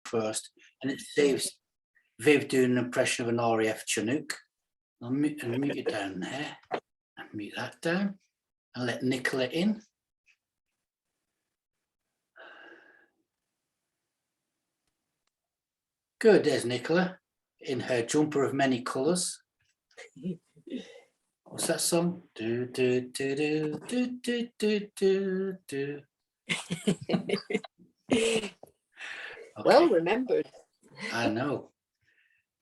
first, and it saves Viv doing an impression of an RAF Chinook. I'll mute it down there, and mute that down, and let Nicola in. Good, there's Nicola in her jumper of many colours. What's that song? Do, do, do, do, do, do, do, do, do. Okay. Well remembered. I know.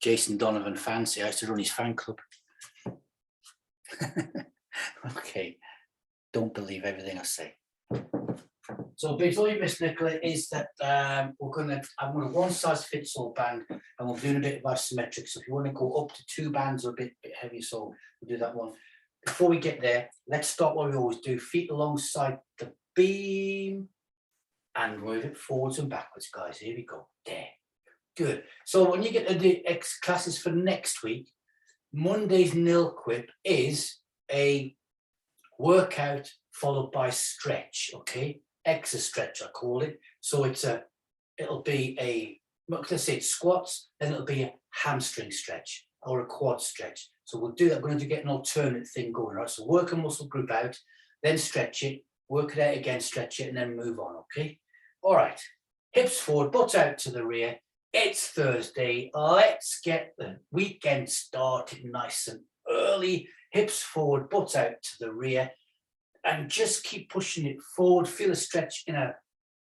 Jason Donovan fancy. I used to run his fan club. Okay. Don't believe everything I say. So basically, all you missed, Nicola, is that I'm going to one size fits all band, and we're doing a bit of isometric. So if you want to go up to 2 bands or a bit heavy, so we'll do that one. Before we get there, let's start what we always do: feet alongside the beam, and move it forwards and backwards, guys. Here we go. There. Good. So when you get to the classes for next week, Monday's nil quip is a workout followed by stretch. Okay. Extra stretch, I call it. So it'll be a, let's say it's squats, then it'll be a hamstring stretch or a quad stretch. So we'll do that. We're going to get an alternate thing going, right? So work a muscle group out, then stretch it, work it out again, stretch it, and then move on, okay? All right, hips forward, butt out to the rear. It's Thursday. Let's get the weekend started nice and early. Hips forward, butt out to the rear. And just keep pushing it forward. Feel a stretch in our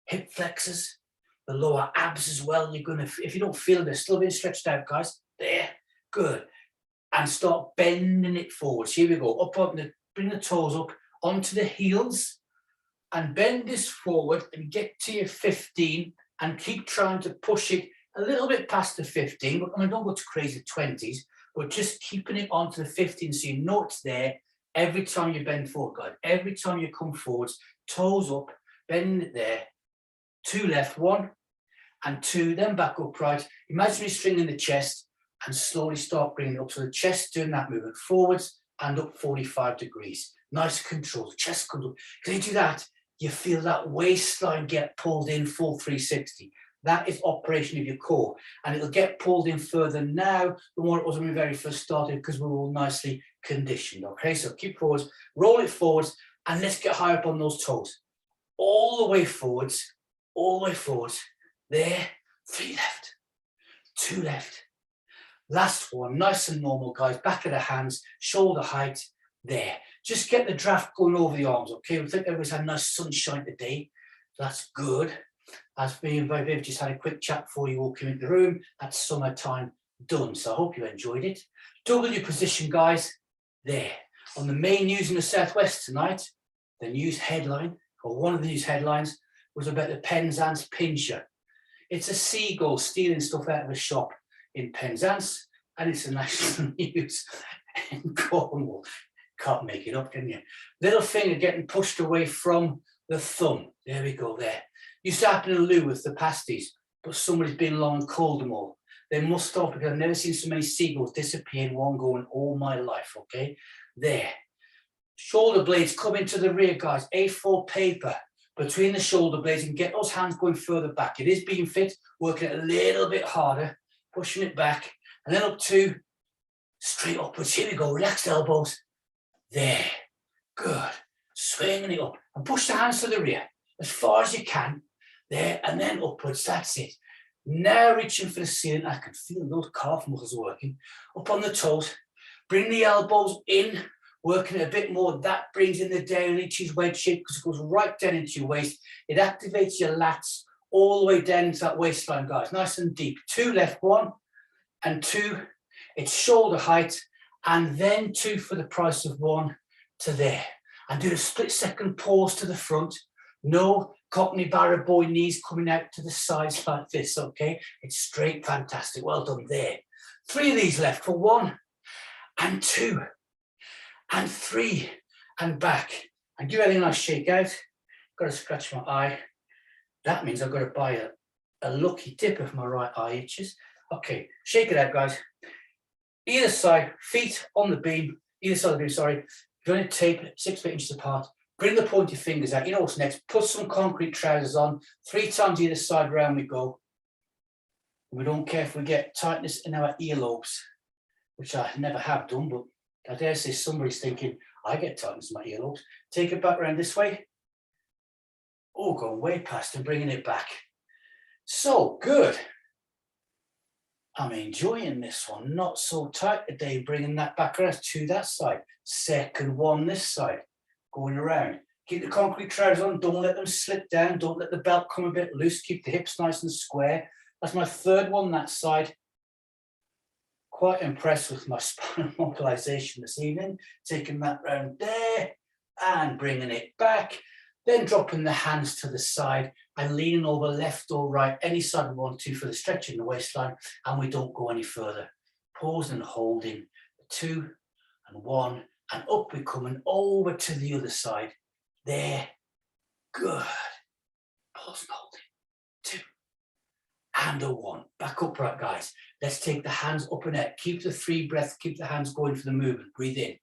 hip flexors, the lower abs as well. You're going to, if you don't feel it, they're still being stretched out, guys. There, good. And start bending it forward. So here we go. Up, bring the toes up onto the heels and bend this forward and get to your 15 and keep trying to push it a little bit past the 15. But I mean, don't go to crazy 20s, but just keeping it onto the 15 so you know it's there. Every time you bend forward, guys, every time you come forwards, toes up, bend it there, 2 left, 1 and 2, then back upright. Imagine you're stringing the chest and slowly start bringing it up. So the chest doing that movement forwards and up 45 degrees. Nice control, the chest comes up. Can you do that? You feel that waistline get pulled in full 360. That is operation of your core, and it'll get pulled in further now than what it was when we very first started because we're all nicely conditioned. Okay, so keep forwards, roll it forwards, and let's get high up on those toes. All the way forwards, all the way forwards. There, 3 left, 2 left. Last one, nice and normal, guys. Back of the hands, shoulder height. There. Just get the draft going over the arms. Okay, we think everybody's had nice sunshine today. That's good. As me and Viv just had a quick chat before you all came into the room. That's summertime done. So I hope you enjoyed it. W position, guys. There. On the main news in the Southwest tonight, the news headline, or one of the news headlines, was about the Penzance pincher. It's a seagull stealing stuff out of a shop in Penzance, and it's a national news in Cornwall. Can't make it up, can you? Little finger getting pushed away from the thumb. There we go, there. Used to happen in a loo with the pasties, but somebody's been along and called them all. They must stop because I've never seen so many seagulls disappear in one go in all my life, okay? There. Shoulder blades come into the rear, guys. A4 paper between the shoulder blades and get those hands going further back. It is being fit, working it a little bit harder, pushing it back, and then up to straight upwards. Here we go, relaxed elbows. There, good. Swinging it up and push the hands to the rear as far as you can. There, and then upwards, that's it. Now reaching for the ceiling. I can feel those calf muscles working. Up on the toes, bring the elbows in, working it a bit more. That brings in the down reaches wedge shape because it goes right down into your waist. It activates your lats all the way down into that waistline, guys. Nice and deep. 2 left, 1 and 2. It's shoulder height, and then 2 for the price of 1 to there. And do a split second pause to the front. No Cockney Barra boy knees coming out to the sides like this, okay? It's straight, fantastic. Well done there. 3 of these left for 1 and 2 and 3 and back. And give everything a nice shake out. Got to scratch my eye. That means I've got to buy a lucky dip if my right eye itches. Okay, shake it out, guys. Either side, feet on the beam, either side of the beam, sorry. You're going to tape it 6 inches apart. Bring the pointy fingers out. You know what's next? Put some concrete trousers on. 3 times either side round we go. We don't care if we get tightness in our earlobes, which I never have done, but I dare say somebody's thinking, I get tightness in my earlobes. Take it back around this way. Oh, going way past and bringing it back. So good. I'm enjoying this one. Not so tight today, bringing that back around to that side. Second one this side, going around. Keep the concrete trousers on, don't let them slip down, don't let the belt come a bit loose, keep the hips nice and square. That's my third one that side. Quite impressed with my spinal mobilization this evening. Taking that round there and bringing it back. Then dropping the hands to the side and leaning over left or right, any side we want to for the stretch in the waistline, and we don't go any further. Pause and holding, 2 and 1, and up we're coming over to the other side. There, good. Pause and holding, 2 and a 1. Back upright, guys. Let's take the hands up and out. Keep the 3 breaths, keep the hands going for the movement. Breathe in.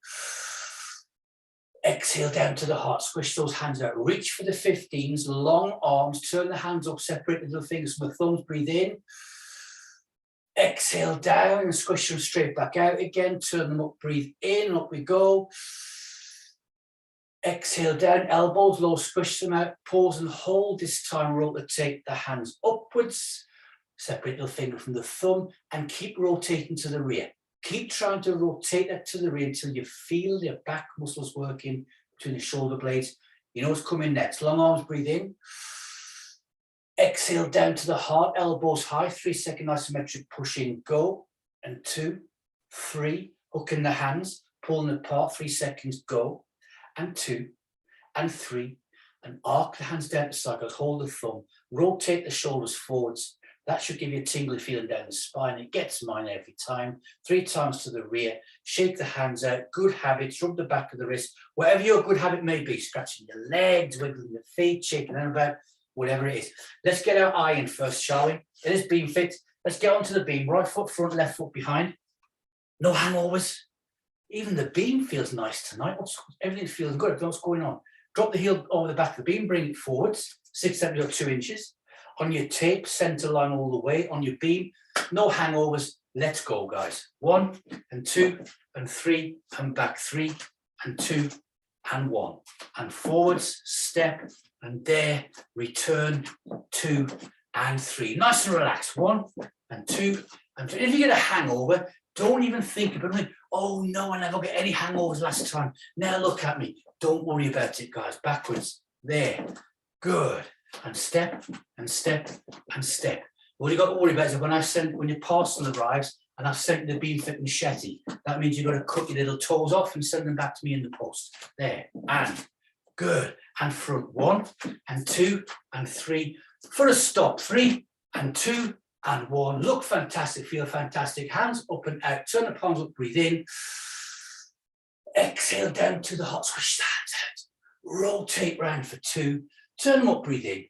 Exhale down to the heart, squish those hands out. Reach for the 15s, long arms, turn the hands up, separate the little fingers from the thumbs, breathe in. Exhale down and squish them straight back out again, turn them up, breathe in, up we go. Exhale down, elbows low, squish them out, pause and hold. This time rotate the hands upwards, separate the finger from the thumb and keep rotating to the rear. Keep trying to rotate that to the rear until you feel your back muscles working between the shoulder blades. You know what's coming next. Long arms, breathe in. Exhale down to the heart, elbows high, 3-second isometric push in, go. And 2, 3, hooking the hands, pulling apart, 3 seconds, go. And 2, and 3, and arc the hands down to cycles, hold the thumb, rotate the shoulders forwards. That should give you a tingly feeling down the spine. It gets mine every time. 3 times to the rear. Shake the hands out. Good habits. Rub the back of the wrist. Whatever your good habit may be. Scratching your legs, wiggling your feet, shaking them about, whatever it is. Let's get our eye in first, shall we? It is beam fit. Let's get onto the beam. Right foot front, left foot behind. No hangovers. Even the beam feels nice tonight. Everything's feeling good. I don't know what's going on. Drop the heel over the back of the beam. Bring it forwards. 6 centimeters or 2 inches. On your tape, center line all the way. On your beam, no hangovers. Let's go, guys. 1 and 2 and 3 and back 3 and 2 and 1 and forwards, step and there, return 2 and 3. Nice and relaxed. 1 and 2 and 3. If you get a hangover, don't even think about it. Oh no, I never get any hangovers last time. Now look at me. Don't worry about it, guys. Backwards. There. Good. And step and step and step. What you got to worry about is when your parcel arrives and I've sent the beam fit machete, that means you've got to cut your little toes off and send them back to me in the post. There. And good. And front 1 and 2 and 3 for a stop. 3 and 2 and 1. Look fantastic. Feel fantastic. Hands up and out. Turn the palms up. Breathe in. Exhale down to the heart. Swish the hands out. Rotate round for 2. Turn them up, breathe in.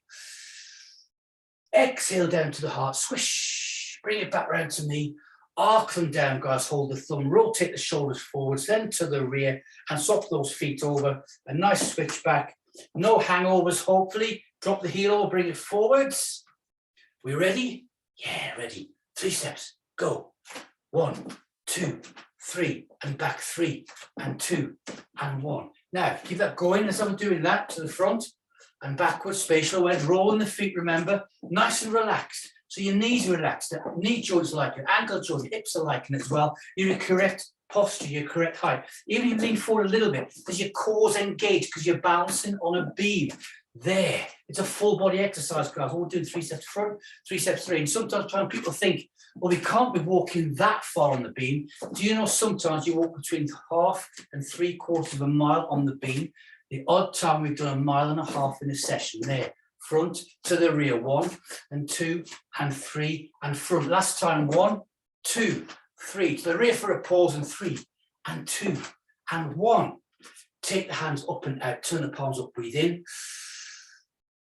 Exhale down to the heart, swish. Bring it back round to me. Arc them down, guys. Hold the thumb, rotate the shoulders forwards, then to the rear, and swap those feet over. A nice switch back. No hangovers, hopefully. Drop the heel over, bring it forwards. We ready? Yeah, ready. 3 steps, go. 1, 2, 3, and back 3, and 2, and 1. Now, keep that going as I'm doing that to the front. And backwards, spatial awareness, rolling the feet, remember, nice and relaxed. So your knees are relaxed, the knee joints are like it, ankle joints, your hips are liking it as well. You're in correct posture, your correct height. Even if you lean forward a little bit, because your core's engaged, because you're bouncing on a beam. There, it's a full body exercise, guys. We're doing 3 steps front, 3 steps 3. And sometimes people think, well, we can't be walking that far on the beam. Do you know sometimes you walk between 1/2 and 3/4 of a mile on the beam? The odd time we've done 1.5 miles in a session. There, front to the rear, 1 and 2 and 3 and front. Last time, 1, 2, 3 to the rear for a pause and 3 and 2 and 1. Take the hands up and out, turn the palms up, breathe in.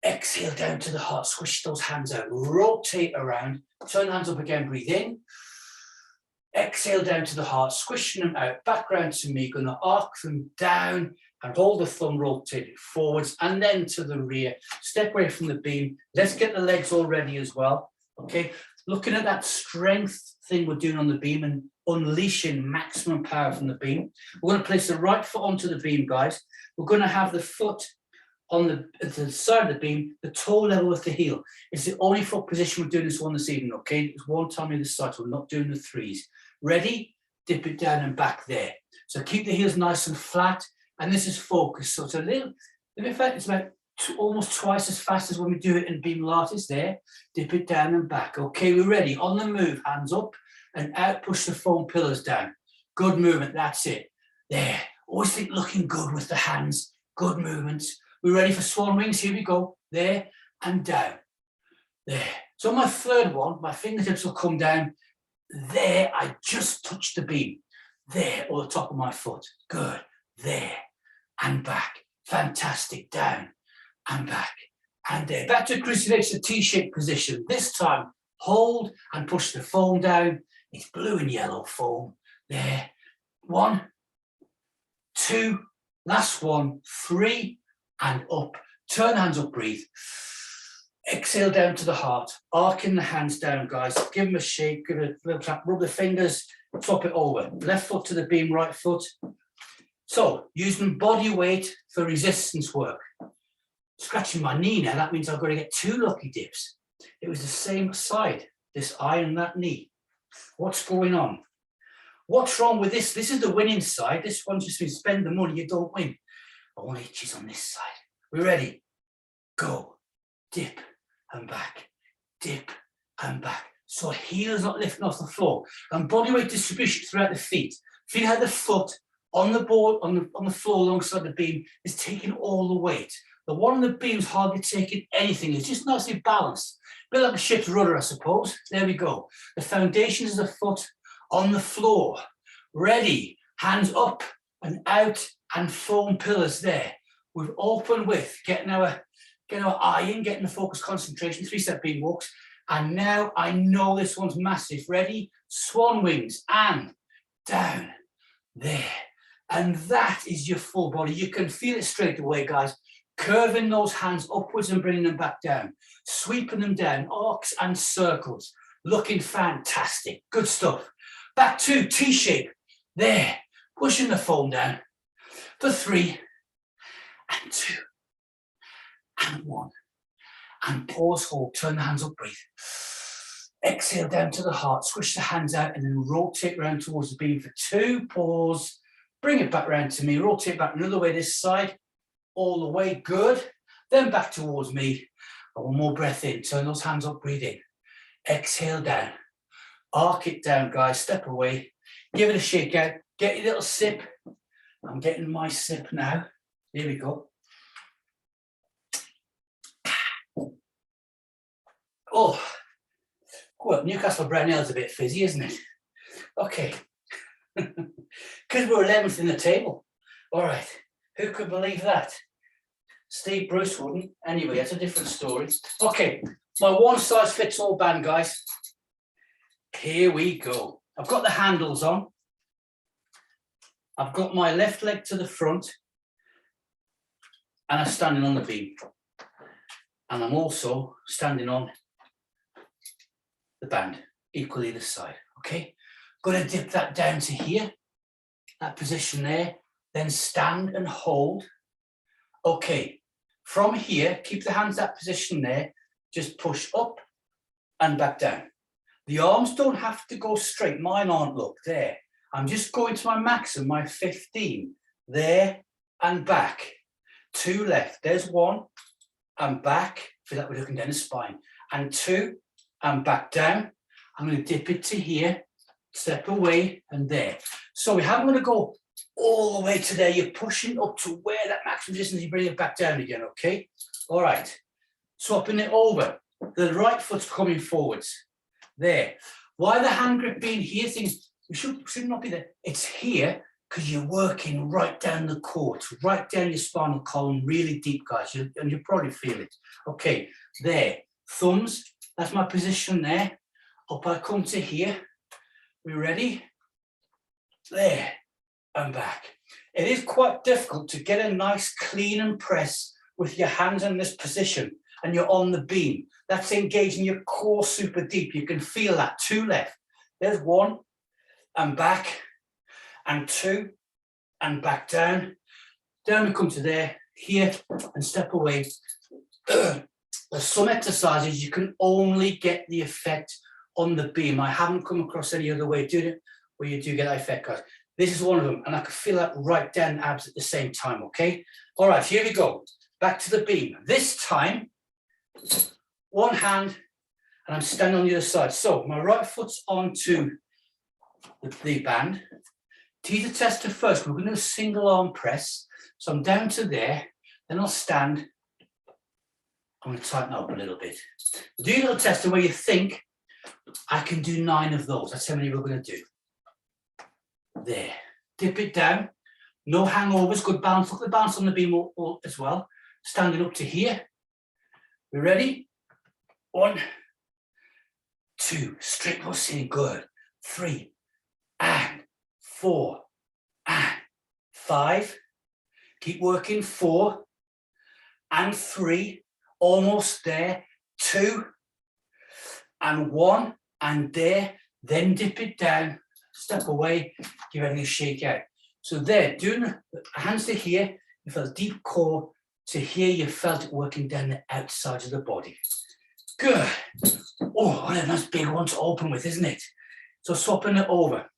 Exhale down to the heart, squish those hands out, rotate around, turn the hands up again, breathe in. Exhale down to the heart, squishing them out, back round to me, gonna arc them down and hold the thumb, rotate it forwards and then to the rear. Step away from the beam. Let's get the legs all ready as well. Okay, looking at that strength thing we're doing on the beam and unleashing maximum power from the beam. We're going to place the right foot onto the beam, guys. We're going to have the foot on the side of the beam, the toe level with the heel. It's the only foot position we're doing this one this evening, okay? It's one time on the side, so we're not doing the threes. Ready? Dip it down and back there. So keep the heels nice and flat, and this is focused. So it's a little, in fact, it's about almost twice as fast as when we do it in beam Pilates there. Dip it down and back. Okay, we're ready. On the move, hands up and out, push the foam pillars down. Good movement, that's it. There. Always think looking good with the hands. Good movements. We're ready for swan wings. Here we go. There and down. There. So my third one, my fingertips will come down. There, I just touched the beam. There, or the top of my foot. Good. There and back. Fantastic. Down and back and there. Back to crucifix, the T-shaped position. This time, hold and push the foam down. It's blue and yellow foam. There. 1, 2, last one, 3, and up. Turn the hands up, breathe. Exhale down to the heart. Arcing the hands down, guys. Give them a shake, give it a little tap, rub the fingers, flop it over. Left foot to the beam, right foot. So, using body weight for resistance work. Scratching my knee now, that means I've got to get 2 lucky dips. It was the same side, this eye and that knee. What's going on? What's wrong with this? This is the winning side. This one's just been spend the money, you don't win. I want itches on this side. We're ready. Go. Dip and back. Dip and back. So heel's not lifting off the floor. And body weight distribution throughout the feet. Feel how the foot on the board, on the floor alongside the beam is taking all the weight. The one on the beam's hardly taking anything. It's just nicely balanced. A bit like a ship's rudder, I suppose. There we go. The foundations of the foot on the floor. Ready. Hands up and out and foam pillars there. With open width. Getting our eye in, getting the focus concentration. 3-step beam walks. And now I know this one's massive. Ready? Swan wings and down. There. And that is your full body. You can feel it straight away, guys. Curving those hands upwards and bringing them back down. Sweeping them down, arcs and circles. Looking fantastic. Good stuff. Back to T-shape. There. Pushing the foam down. For 3 and 2 and 1. And pause, hold. Turn the hands up, breathe. Exhale down to the heart. Squish the hands out and then rotate round towards the beam for 2. Pause. Bring it back round to me. Rotate back another way this side. All the way, good. Then back towards me. One more breath in. Turn those hands up, breathe in. Exhale down. Arc it down, guys. Step away. Give it a shake out. Get your little sip. I'm getting my sip now. Here we go. Oh, well, Newcastle Brown Ale's a bit fizzy, isn't it? Okay. Because we're 11th in the table. All right. Who could believe that? Steve Bruce wouldn't. Anyway, that's a different story. Okay, my one-size-fits-all band, guys. Here we go. I've got the handles on. I've got my left leg to the front. And I'm standing on the beam. And I'm also standing on the band, equally this side, okay? Going to dip that down to here, that position there. Then stand and hold. Okay, from here, keep the hands that position there. Just push up and back down. The arms don't have to go straight. Mine aren't, look, there. I'm just going to my maximum, my 15. There and back. 2 left. There's 1 and back. Feel like we're looking down the spine. And 2 and back down. I'm going to dip it to here. Step away and there. So we haven't going to go all the way to there. You're pushing up to where that maximum distance, you bring it back down again, okay? All right. Swapping it over. The right foot's coming forwards. There. Why the hand grip being here? Things we should not be there. It's here because you're working right down the core, right down your spinal column, really deep, guys. And you probably feel it. Okay, there. Thumbs. That's my position there. Up I come to here. We ready? There. And back. It is quite difficult to get a nice clean and press with your hands in this position and you're on the beam. That's engaging your core super deep. You can feel that. 2 left. There's 1 and back, and 2 and back down. Then we come to there, here, and step away. There's some exercises you can only get the effect on the beam. I haven't come across any other way to do it where you do get that effect, guys. This is one of them, and I can feel that right down the abs at the same time, okay? All right, here we go. Back to the beam. This time, 1 hand, and I'm standing on the other side. So my right foot's onto the band. Teeter tester first. We're going to do a single arm press. So I'm down to there, then I'll stand. I'm going to tighten up a little bit. Do a little tester where you think, I can do 9 of those. That's how many we're going to do. There. Dip it down. No hangovers. Good balance. Look at the balance on the beam as well. Standing up to here. We ready? 1, 2. Straight pushing. Good. 3 and 4 and 5. Keep working. 4 and 3. Almost there. 2 and 1 and there. Then dip it down. Step away. Give everything a shake out. So there, doing the hands to here. You felt deep core to here. You felt it working down the outside of the body. Good. Oh, what a nice big one to open with, isn't it? So swapping it over.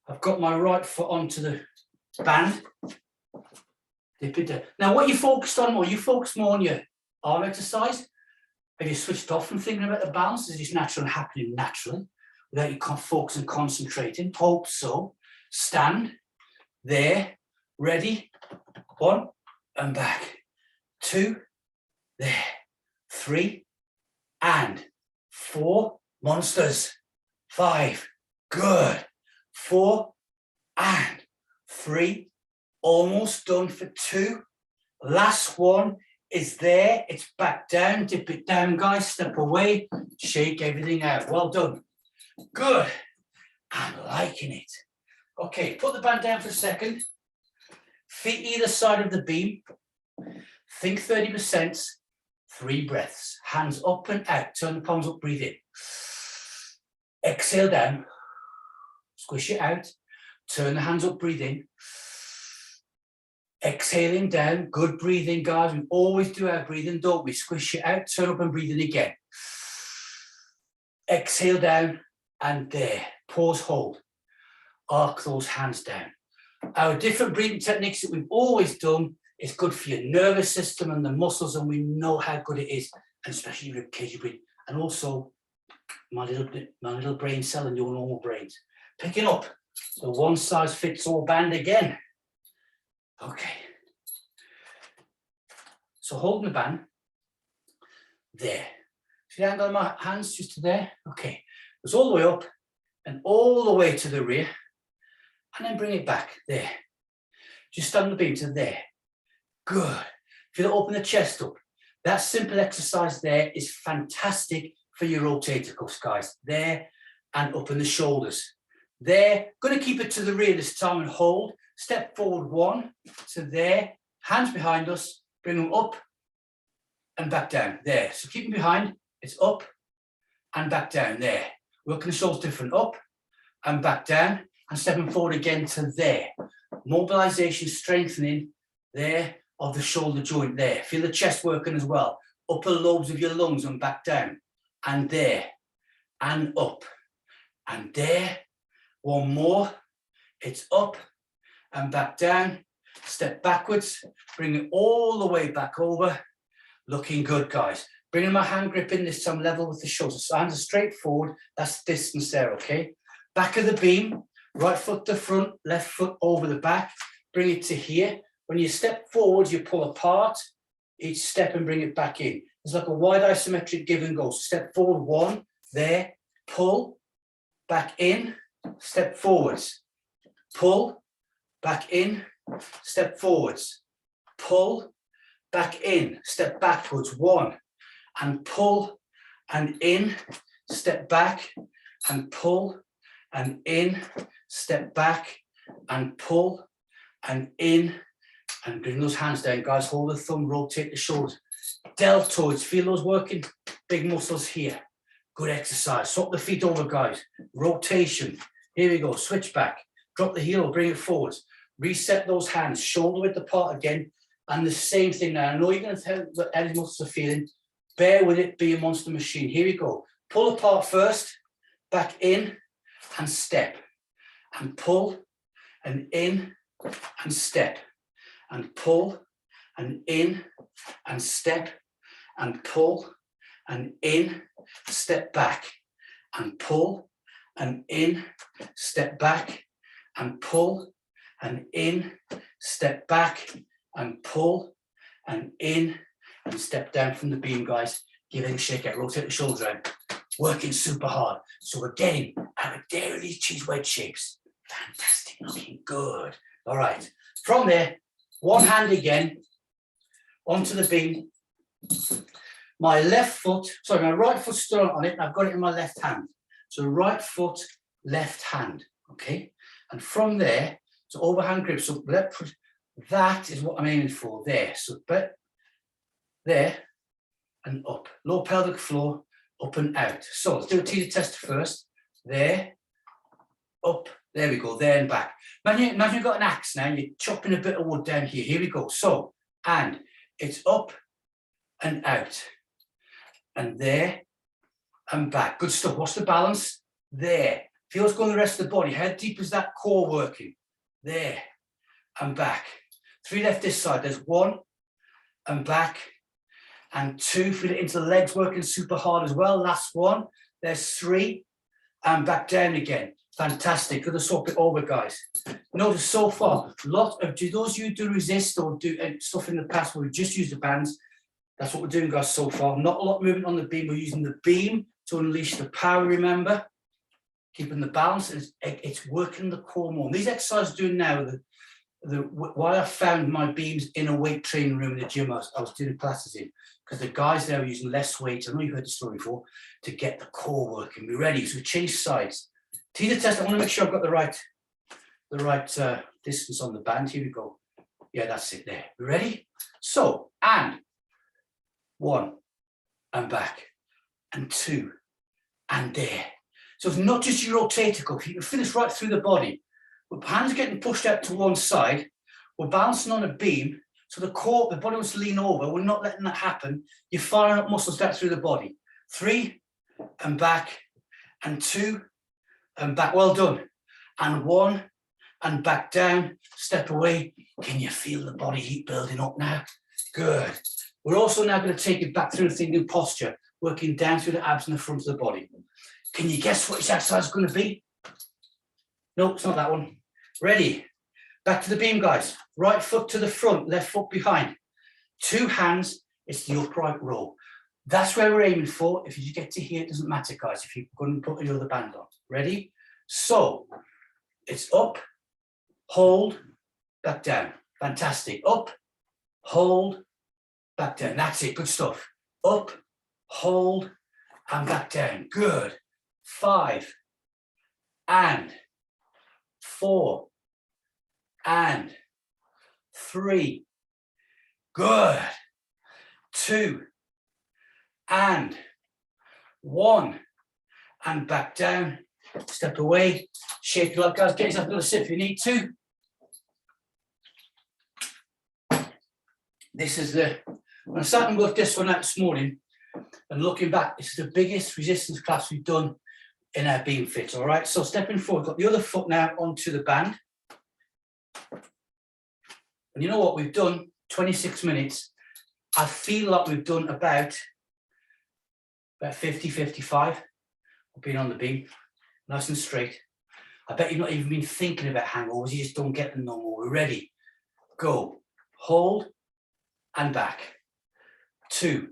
I've got my right foot onto the band. Dip it down. Now, what you focused on more? You focused more on your arm exercise. Have you switched off from thinking about the balance? Is it just natural and happening naturally without you focus and concentrating? Hope so. Stand there, ready. 1 and back. 2 there. 3 and 4 monsters. 5 good. 4 and 3 almost done for 2. Last one is there. It's back down. Dip it down, guys. Step away. Shake everything out. Well done. Good. I'm liking it. Okay, put the band down for a second. Feet either side of the beam. Think 30%. 3 breaths. Hands up and out. Turn the palms up. Breathe in. Exhale down. Squish it out. Turn the hands up. Breathe in. Exhaling down. Good breathing, guys. We always do our breathing, don't we? Squish it out. Turn up and breathe in again. Exhale down. And there. Pause, hold. Arc those hands down. Our different breathing techniques that we've always done is good for your nervous system and the muscles, and we know how good it is, and especially your ribcage breathing, and also my little brain cell and your normal brains. Picking up the one size fits all band again. Okay. So holding the band there. See the angle of my hands just to there? Okay. Goes all the way up and all the way to the rear, and then bring it back there. Just stand the beam to there. Good. Feel it open the chest up. That simple exercise there is fantastic for your rotator cuffs, guys. There and up in the shoulders. There. Going to keep it to the rear this time and hold. Step forward 1 to there. Hands behind us. Bring them up and back down. There. So keep them behind. It's up and back down. There. Working the shoulders different. Up and back down. And stepping forward again to there. Mobilization, strengthening there of the shoulder joint there. Feel the chest working as well. Upper lobes of your lungs and back down. And there. And up. And there. One more. It's up and back down. Step backwards. Bring it all the way back over. Looking good, guys. Bringing my hand grip in this time level with the shoulders. So hands are straight forward. That's the distance there, okay? Back of the beam. Right foot to front, left foot over the back. Bring it to here. When you step forward, you pull apart each step and bring it back in. It's like a wide isometric give and go. Step forward 1, there, pull, back in, step forwards, pull, back in, step forwards, pull, back in, step backwards 1, and pull, and in, step back, and pull, and in, step back, and pull, and in, and bring those hands down, guys. Hold the thumb, rotate the shoulders. deltoids, feel those working? Big muscles here. Good exercise. Swap the feet over, guys. Rotation. Here we go. Switch back. Drop the heel, bring it forwards. Reset those hands, shoulder width apart again. And the same thing now. I know you're going to tell what any muscles are feeling. Bear with it, be a monster machine. Here we go. Pull apart first, back in and step. And pull and in and step. And pull and in and step. And pull and in, step back. And pull and in, step back. And pull and in, step back. And pull and in and step down from the beam, guys. Give it a shake out, rotate the shoulders out. Working super hard. So we're getting out of there these cheese wedge shapes. Fantastic, looking good. All right, from there, one hand again onto the beam. My left foot, sorry, my right foot still on it. I've got it in my left hand. So right foot, left hand, okay? And from there, so overhand grip. So that is what I'm aiming for there. So there and up. Low pelvic floor, up and out. So let's do a teeter tester first. There, up, there we go, there and back. Imagine you've got an axe now, you're chopping a bit of wood down here. Here we go. So, and it's up and out. And there and back. Good stuff. What's the balance? There. Feel what's going the rest of the body. How deep is that core working? There and back. 3 left this side. There's 1 and back. And 2, feel it into the legs working super hard as well. Last 1. There's 3 and back down again. Fantastic. Gonna swap it over, guys. Notice so far, a lot of those you do resist or do stuff in the past where we just use the bands. That's what we're doing, guys, so far. Not a lot of movement on the beam. We're using the beam to unleash the power, remember. Keeping the balance. It's working the core more. And these exercises doing now, why I found my beams in a weight training room in the gym I was doing classes in, because the guys there were using less weight. I know you've heard the story before, to get the core working. We're ready. So we change sides. Teeter test. I want to make sure I've got the right distance on the band. Here we go. Yeah, that's it there. We ready? So, and 1 and back, and 2 and there. So it's not just your rotator cuff. You can finish right through the body. With hands getting pushed out to one side, we're bouncing on a beam. So the core, the body wants to lean over. We're not letting that happen. You're firing up muscles down through the body. 3 and back, and 2 and back. Well done. And 1 and back down. Step away. Can you feel the body heat building up now? Good. We're also now going to take it back through the thinking posture, working down through the abs and the front of the body. Can you guess what this exercise is going to be? No, it's not that one. Ready? Back to the beam, guys. Right foot to the front, left foot behind. 2 hands, it's the upright row. That's where we're aiming for. If you get to here, it doesn't matter, guys, if you're going to put another band on. Ready? So, it's up, hold, back down. Fantastic. Up, hold, back down. That's it. Good stuff. Up, hold, and back down. Good. 5 and 4 and 3. Good. 2 and 1 and back down. Step away. Shake it up, guys. Get yourself another sip if you need to. This is I sat and worked this one out this morning, and looking back, this is the biggest resistance class we've done in our beam fit. All right, so stepping forward, got the other foot now onto the band. And you know what we've done? 26 minutes. I feel like we've done about 50, 55. We've been on the beam, nice and straight. I bet you've not even been thinking about hangovers. You just don't get them no more. We're ready. Go. Hold and back. 2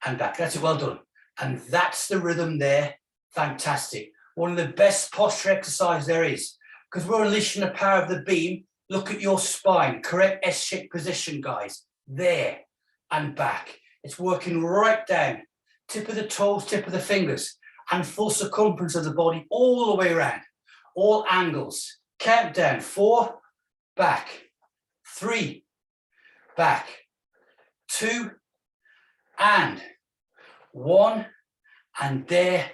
and back. That's it. Well done. And that's the rhythm there. Fantastic. One of the best posture exercises there is, because we're unleashing the power of the beam. Look at your spine. Correct S-shaped position, guys. There and back. It's working right down. Tip of the toes, tip of the fingers, and full circumference of the body all the way around. All angles. Count down. 4, back. 3, back. 2, and 1, and there.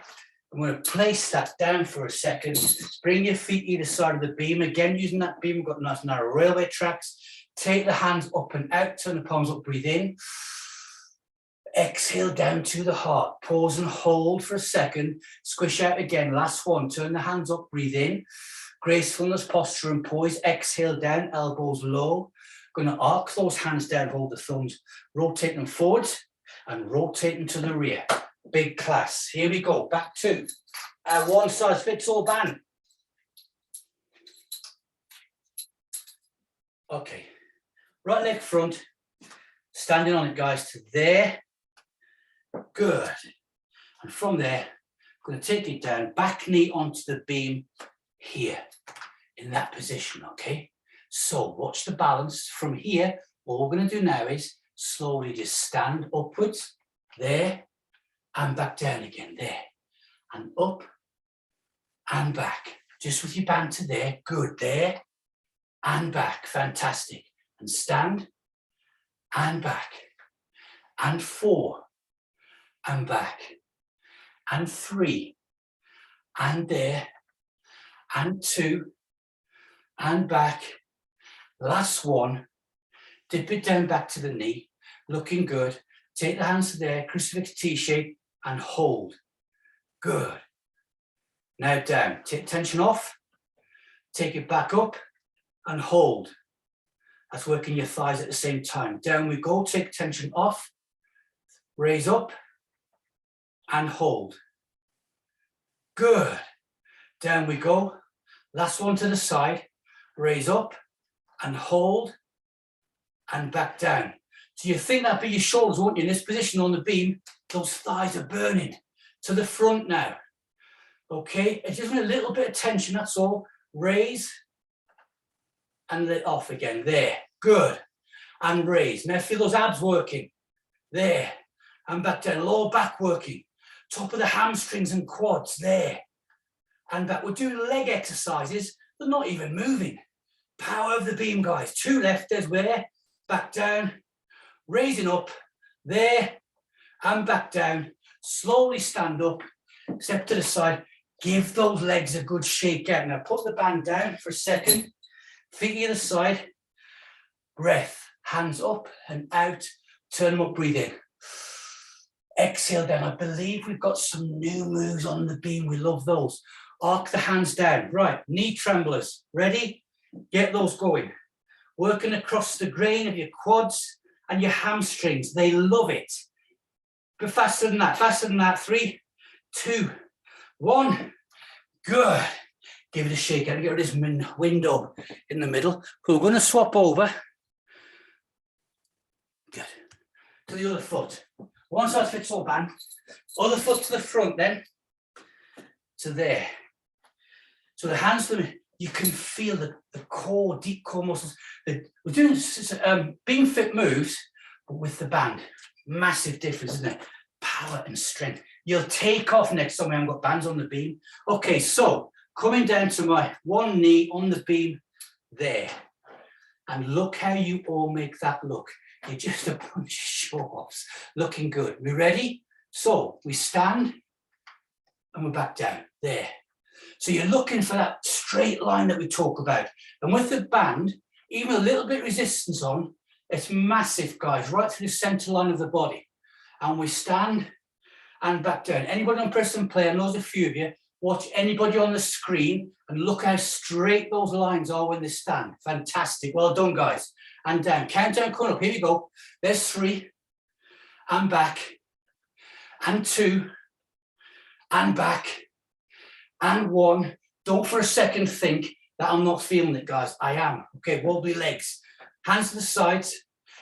I'm going to place that down for a second. Bring your feet either side of the beam. Again, using that beam, we've got nice narrow railway tracks. Take the hands up and out, turn the palms up, breathe in. Exhale down to the heart. Pause and hold for a second. Squish out again. Last one. Turn the hands up, breathe in. Gracefulness, posture and poise. Exhale down, elbows low. Going to arc those hands down, hold the thumbs. Rotate them forwards and rotate them to the rear. Big class. Here we go. Back to our one size fits all band. Okay. Right leg front. Standing on it, guys, to there. Good. And from there, I'm going to take it down, back knee onto the beam here, in that position, okay? So watch the balance. From here, what we're going to do now is slowly just stand upwards, there, and back down again, there, and up, and back. Just with your band to there, good, there, and back, fantastic. And stand, and back, and 4, and back, and 3, and there, and 2, and back. Last one. Dip it down back to the knee, looking good. Take the hands to there, crucifix T-shape, and hold. Good. Now down. Take tension off. Take it back up, and hold. That's working your thighs at the same time. Down we go. Take tension off. Raise up, and hold. Good. Down we go. Last one to the side. Raise up and hold and back down. So you think that'd be your shoulders, won't you? In this position on the beam, those thighs are burning. To the front now. Okay, it's just a little bit of tension, that's all. Raise and let off again. There. Good. And raise. Now feel those abs working. There. And back down. Lower back working. Top of the hamstrings and quads. There. And back. We're doing leg exercises. They're not even moving. Power of the beam, guys. 2 left. There's where. Back down. Raising up. There. And back down. Slowly stand up. Step to the side. Give those legs a good shake out. Now put the band down for a second. Feet either side. Breath. Hands up and out. Turn them up. Breathe in. Exhale down. I believe we've got some new moves on the beam. We love those. Arc the hands down. Right. Knee tremblers. Ready? Get those going. Working across the grain of your quads and your hamstrings. They love it. Go faster than that. Faster than that. 3, 2, 1. Good. Give it a shake out. Get rid of this window in the middle. We're going to swap over. Good. To the other foot. One size fits all band. Other foot to the front then. To there. So the hands to me. You can feel the core, deep core muscles. We're doing beam fit moves, but with the band. Massive difference, isn't it? Power and strength. You'll take off next time I haven't got bands on the beam. Okay, so coming down to my one knee on the beam there. And look how you all make that look. You're just a bunch of show-offs. Looking good. We ready? So we stand and we're back down. There. So you're looking for that straight line that we talk about. And with the band, even a little bit of resistance on, it's massive, guys, right through the center line of the body. And we stand and back down. Anybody on press and play, I know there's a few of you, watch anybody on the screen and look how straight those lines are when they stand. Fantastic. Well done, guys. And down. Countdown coming up. Here we go. There's 3. And back. And 2. And back. And 1. Don't for a second think that I'm not feeling it, guys. I am. Okay, wobbly legs. Hands to the sides.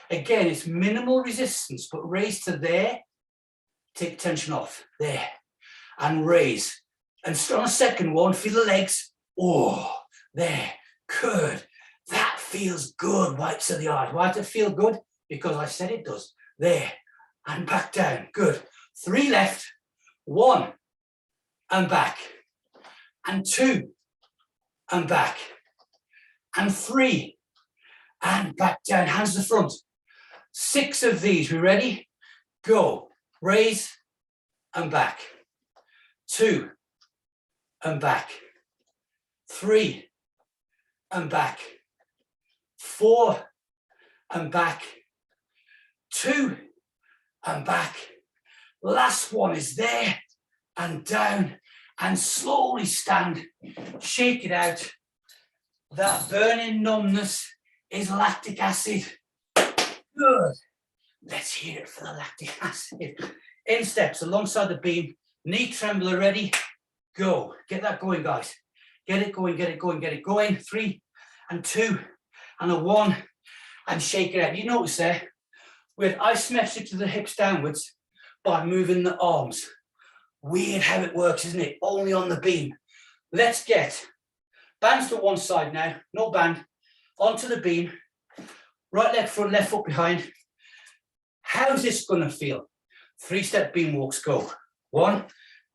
Again, it's minimal resistance, but raise to there. Take tension off. There. And raise. And on a second one, feel the legs. Oh, there. Good. That feels good. Whites of the eye. Why does it feel good? Because I said it does. There. And back down. Good. 3 left. 1. And back. And 2. And back. And 3. And back down. Hands to the front. 6 of these. We ready? Go. Raise and back. 2 and back. 3 and back. 4 and back. 2 and back. Last one is there and down, and slowly stand. Shake it out. That burning numbness is lactic acid. Good. Let's hear it for the lactic acid. In steps alongside the beam. Knee trembler ready. Go. Get that going, guys. Get it going, get it going, get it going. 3 and 2 and a 1 and shake it out. You notice there, we had isometric to the hips downwards by moving the arms. Weird how it works, isn't it? Only on the beam. Let's get bands to one side now, no band, onto the beam. Right leg front, left foot behind. How's this gonna feel? 3-step beam walks, go. 1,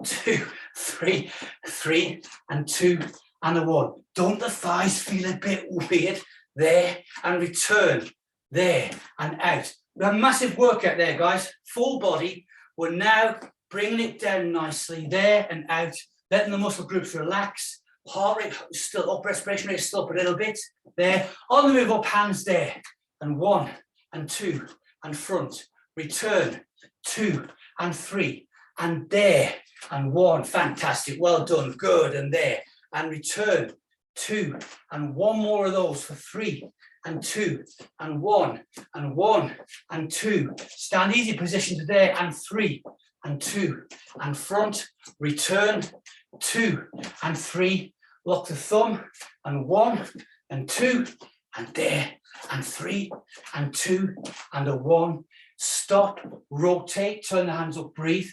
2, 3, 3 and 2 and a 1. Don't the thighs feel a bit weird? There and return, there and out. We have a massive workout there, guys. Full body. We're now bringing it down nicely, there and out, letting the muscle groups relax. Heart rate still up, respiration rate still up a little bit. There, on the move up, hands there. And 1 and 2 and front. Return, 2 and 3 and there and 1. Fantastic, well done, good, and there. And return, 2 and 1 more of those for 3 and 2 and 1 and 1 and 2. Stand easy position to there and 3 and 2 and front. Return, 2 and 3. Lock the thumb and 1 and 2 and there and 3 and 2 and a 1. Stop, rotate, turn the hands up, breathe.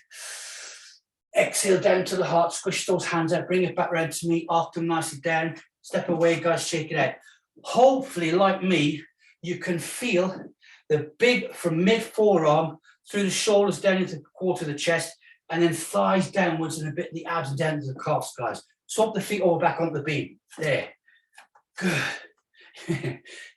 Exhale down to the heart, squish those hands out, bring it back around to me, arc them nicely down. Step away, guys, shake it out. Hopefully, like me, you can feel the big from mid forearm through the shoulders down into the quarter of the chest, and then thighs downwards and a bit of the abs down to the calves, guys. Swap the feet over back onto the beam. There. Good.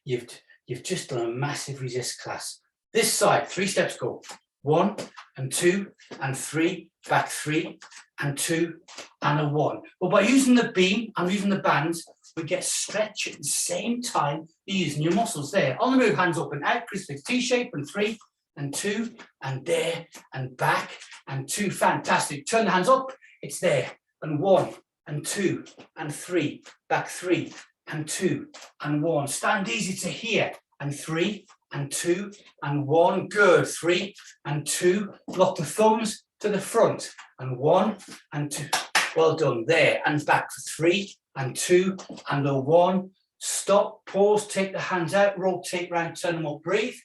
You've just done a massive resist class. This side, 3 steps go. 1 and 2 and 3, back 3 and 2 and a 1. But by using the beam and using the bands, we get stretch at the same time you're using your muscles there. On the move, hands up and out, crucifix T-shape, and 3 and 2 and there and back and 2. Fantastic. Turn the hands up, it's there. And 1 and 2 and 3, back 3 and 2 and 1. Stand easy to here and 3 and 2 and 1. Good. 3 and 2. Lock the thumbs to the front and 1 and 2. Well done. There and back for 3 and 2 and a 1. Stop, pause, take the hands out, rotate round, turn them up, breathe.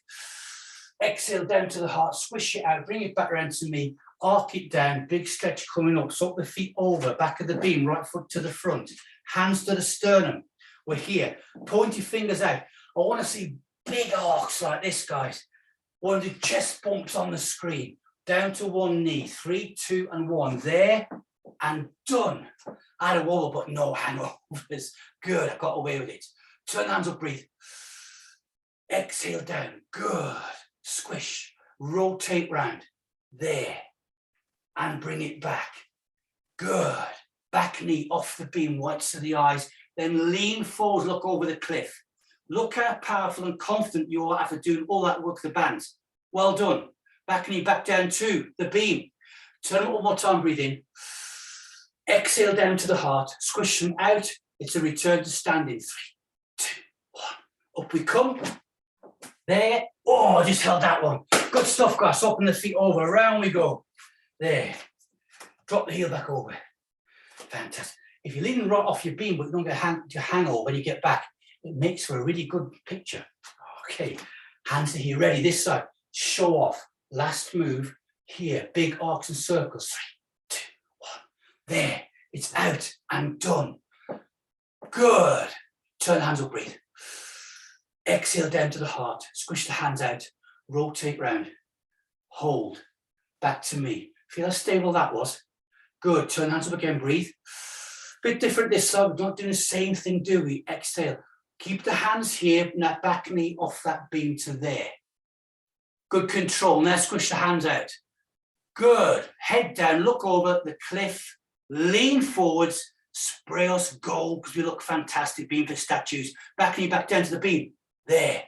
Exhale down to the heart, squish it out, bring it back around to me, arc it down, big stretch coming up, swap the feet over, back of the beam, right foot to the front, hands to the sternum. We're here, point your fingers out. I want to see big arcs like this, guys. One of the chest bumps on the screen, down to one knee, 3, 2 and 1, there and done. I had a wobble, but no hangovers. Good, I got away with it. Turn the hands up, breathe. Exhale down, good. Squish, rotate round, there, and bring it back. Good. Back knee off the beam, whites to the eyes, then lean forward, look over the cliff. Look how powerful and confident you are after doing all that work, the bands. Well done. Back knee back down to the beam. Turn it one more time, breathe in. Exhale down to the heart, squish them out. It's a return to standing. 3, 2, 1. Up we come. There. Oh, I just held that one. Good stuff, guys. Swapping the feet over. Around we go. There. Drop the heel back over. Fantastic. If you're leaning right off your beam, but you don't get your hangover when you get back, it makes for a really good picture. Okay. Hands to here. Ready. This side. Show off. Last move. Here. Big arcs and circles. 3, 2, 1. There. It's out and done. Good. Turn the hands up, breathe. Exhale down to the heart. Squish the hands out. Rotate round. Hold. Back to me. Feel how stable that was? Good. Turn hands up again, breathe. Bit different this side. We're not doing the same thing, do we? Exhale. Keep the hands here and that back knee off that beam to there. Good control. Now squish the hands out. Good. Head down, look over the cliff, lean forwards, spray us gold because we look fantastic, beam for statues. Back knee back down to the beam. There.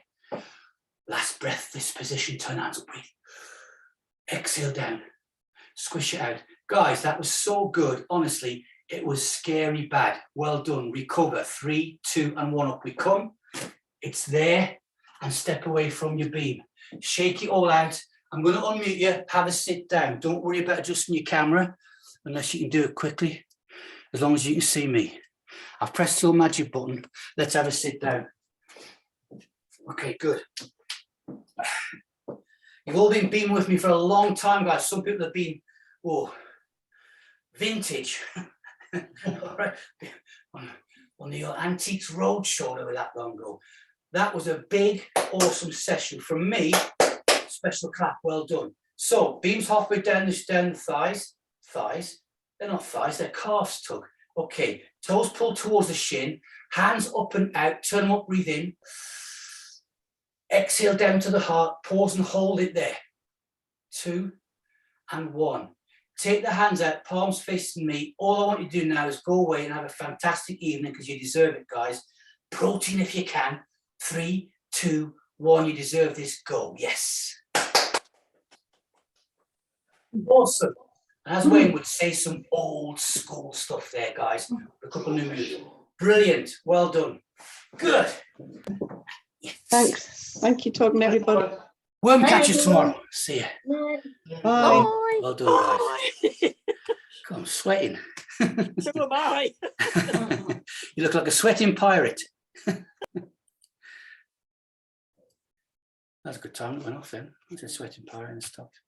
Last breath, this position, turn hands up, breathe. Exhale down, squish it out. Guys, that was so good. Honestly, it was scary bad. Well done. Recover. 3, 2, and 1 up we come. It's there, and step away from your beam. Shake it all out. I'm going to unmute you, have a sit down. Don't worry about adjusting your camera unless you can do it quickly, as long as you can see me. I've pressed the magic button. Let's have a sit down. Okay, good. You've all been beaming with me for a long time, guys. Some people have been, vintage. On the Antiques Roadshow over that long ago. That was a big, awesome session. From me, special clap, well done. So, beams halfway down the thighs. Thighs. They're not thighs, they're calves tug. Okay, toes pulled towards the shin, hands up and out, turn them up, breathe in. Exhale down to the heart, pause and hold it there. 2 and 1. Take the hands out, palms facing me. All I want you to do now is go away and have a fantastic evening because you deserve it, guys. Protein if you can. 3, 2, 1. You deserve this. Go. Yes. Awesome. And as Wayne would say, some old school stuff there, guys. A couple of new moves. Brilliant. Well done. Good. Yes. Thanks. Thank you, Todd and everybody. Worm catches tomorrow. See ya. Bye. Well done, guys. God, I'm sweating. So am I. You look like a sweating pirate. That's a good time. It went off then. It's a sweating pirate and stopped.